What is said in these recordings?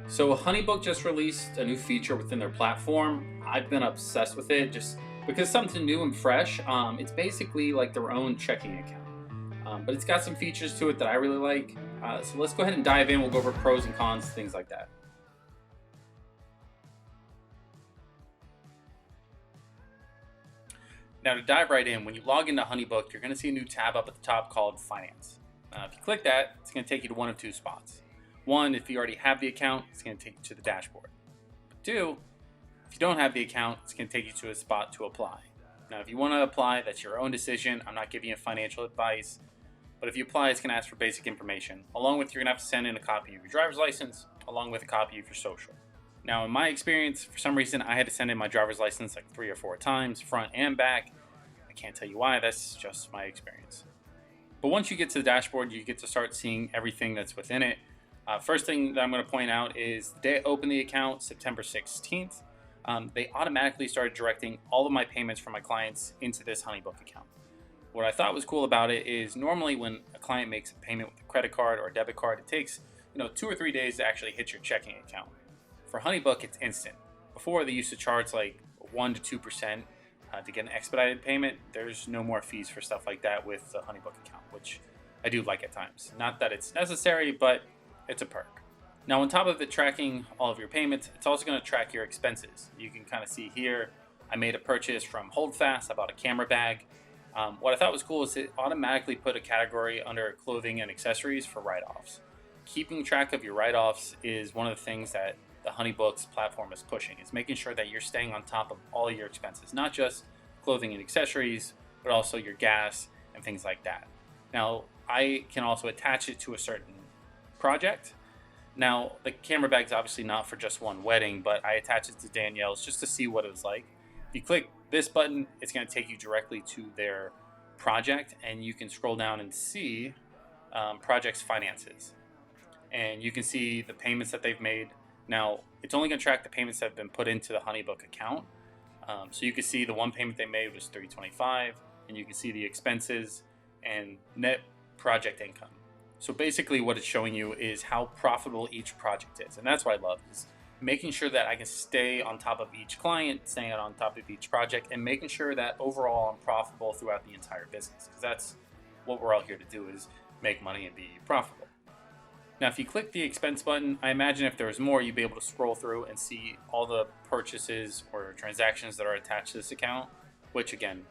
So HoneyBook just released a new feature within their platform. I've been obsessed with it just because it's something new and fresh. It's basically like their own checking account, but it's got some features to it that I really like. So let's go ahead and dive in. We'll go over pros and cons, things like that. Now to dive right in, when you log into HoneyBook, you're going to see a new tab up at the top called Finance. If you click that, it's going to take you to one of two spots. One, if you already have the account, it's going to take you to the dashboard. But two, if you don't have the account, it's going to take you to a spot to apply. Now, if you want to apply, that's your own decision. I'm not giving you financial advice. But if you apply, it's going to ask for basic information. Along with, you're going to have to send in a copy of your driver's license, along with a copy of your social. Now, in my experience, for some reason, I had to send in my driver's license like 3 or 4 times, front and back. I can't tell you why, that's just my experience. But once you get to the dashboard, you get to start seeing everything that's within it. First thing that I'm going to point out is the day I opened the account, September 16th, they automatically started directing all of my payments from my clients into this HoneyBook account. What I thought was cool about it is normally when a client makes a payment with a credit card or a debit card, it takes 2 or 3 days to actually hit your checking account. For HoneyBook, it's instant. Before, they used to charge like 1 to 2% to get an expedited payment. There's no more fees for stuff like that with the HoneyBook account, which I do like at times. Not that it's necessary, but it's a perk. Now, on top of it tracking all of your payments, it's also going to track your expenses. You can kind of see here, I made a purchase from Holdfast. I bought a camera bag. What I thought was cool is it automatically put a category under clothing and accessories for write-offs. Keeping track of your write-offs is one of the things that the HoneyBooks platform is pushing. It's making sure that you're staying on top of all your expenses, not just clothing and accessories, but also your gas and things like that. Now, I can also attach it to a certain project. Now, the camera bag is obviously not for just one wedding, but I attached it to Danielle's just to see what it was like. If you click this button, it's going to take you directly to their project, and you can scroll down and see project's finances. And you can see the payments that they've made. Now, it's only going to track the payments that have been put into the HoneyBook account. So you can see the one payment they made was $325, and you can see the expenses and net project income. So basically what it's showing you is how profitable each project is. And that's what I love, is making sure that I can stay on top of each client, staying on top of each project, and making sure that overall I'm profitable throughout the entire business. Because that's what we're all here to do, is make money and be profitable. Now, if you click the expense button, I imagine if there was more, you'd be able to scroll through and see all the purchases or transactions that are attached to this account, which again,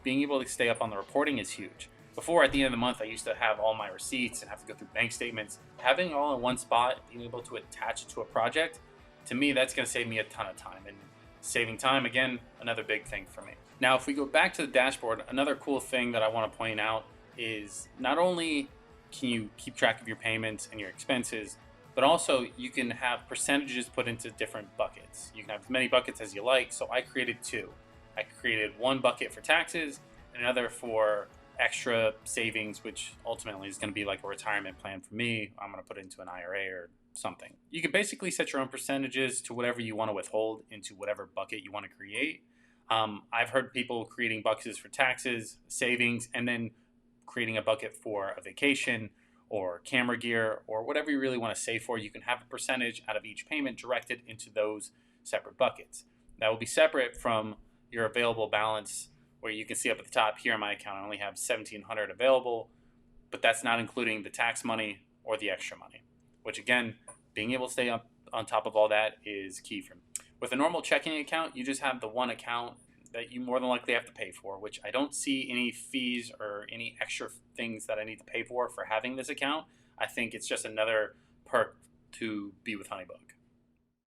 being able to stay up on the reporting is huge. Before, at the end of the month, I used to have all my receipts and have to go through bank statements. Having it all in one spot, being able to attach it to a project, to me, that's going to save me a ton of time. And saving time, again, another big thing for me. Now, if we go back to the dashboard, another cool thing that I want to point out is not only can you keep track of your payments and your expenses, but also you can have percentages put into different buckets. You can have as many buckets as you like. So I created 2. I created one bucket for taxes and another for extra savings, which ultimately is going to be like a retirement plan for me. I'm going to put it into an IRA or something. You can basically set your own percentages to whatever you want to withhold into whatever bucket you want to create. I've heard people creating buckets for taxes, savings, and then creating a bucket for a vacation or camera gear or whatever you really want to save for. You can have a percentage out of each payment directed into those separate buckets. That will be separate from your available balance, where you can see up at the top here in my account, I only have $1,700 available, but that's not including the tax money or the extra money, which again, being able to stay up on top of all that is key for me. With a normal checking account, you just have the one account that you more than likely have to pay for, which I don't see any fees or any extra things that I need to pay for having this account. I think it's just another perk to be with HoneyBook.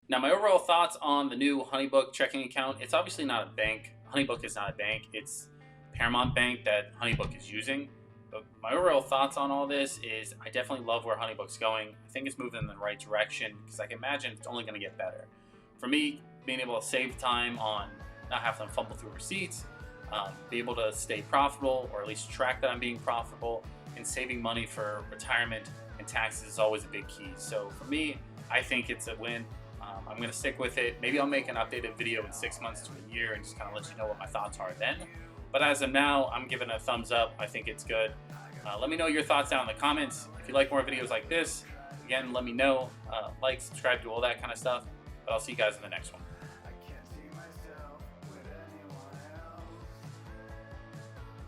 Now, my overall thoughts on the new HoneyBook checking account, it's obviously not a bank. HoneyBook is not a bank. It's Paramount Bank that HoneyBook is using. But my overall thoughts on all this is I definitely love where HoneyBook's going. I think it's moving in the right direction because I can imagine it's only going to get better. For me, being able to save time on not having to fumble through receipts, be able to stay profitable or at least track that I'm being profitable, and saving money for retirement and taxes is always a big key. So for me, I think it's a win. I'm going to stick with it. Maybe I'll make an updated video in 6 months to a year and just kind of let you know what my thoughts are then. But as of now, I'm giving it a thumbs up. I think it's good. Let me know your thoughts down in the comments. If you like more videos like this, Again, let me know, like, subscribe, do all that kind of stuff. But I'll see you guys in the next one.